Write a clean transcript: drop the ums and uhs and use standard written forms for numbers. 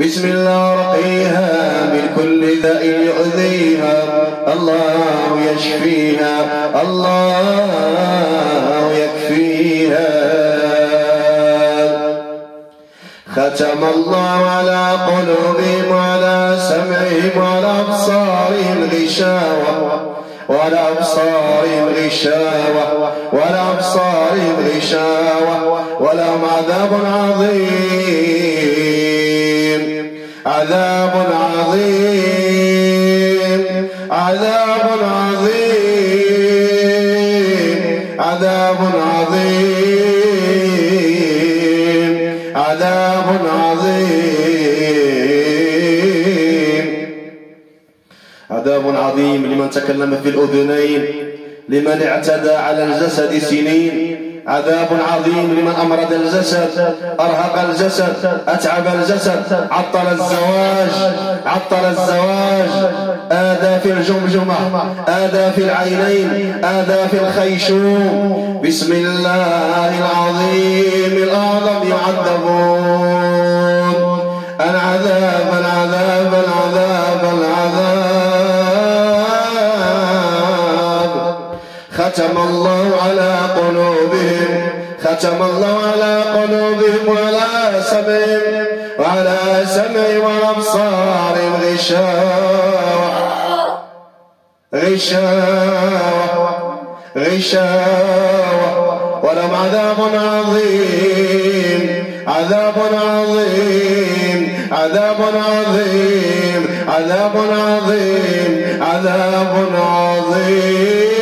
بسم الله رقيها من كل داء يؤذيها، الله يشفيها الله يكفيها. ختم الله على قلوبهم وعلى سمعهم وعلى أبصارهم غشاوة وعلى أبصارهم غشاوة وعلى أبصارهم غشاوة ولهم عذاب عظيم عذاب عظيم عذاب عظيم عذاب عظيم عذاب عظيم عذاب عظيم لمن تكلم في الأذنين، لمن اعتدى على الجسد سنين. عذاب عظيم لمن أمرض الجسد، أرهق الجسد، أتعب الجسد، عطل الزواج، آذى في الجمجمة، آذى في العينين، آذى في الخيشوم. بسم الله العظيم الأعظم يعذبون العذاب العذاب العذاب العذاب. ختم الله على قلوبهم، ختم الله على قلوبهم وعلى سمعهم وعلى سمعهم وعلى أبصارهم غشاوة غشاوة غشاوة ولهم عذاب عظيم عذاب عظيم عذاب عظيم عذاب عظيم عذاب عظيم.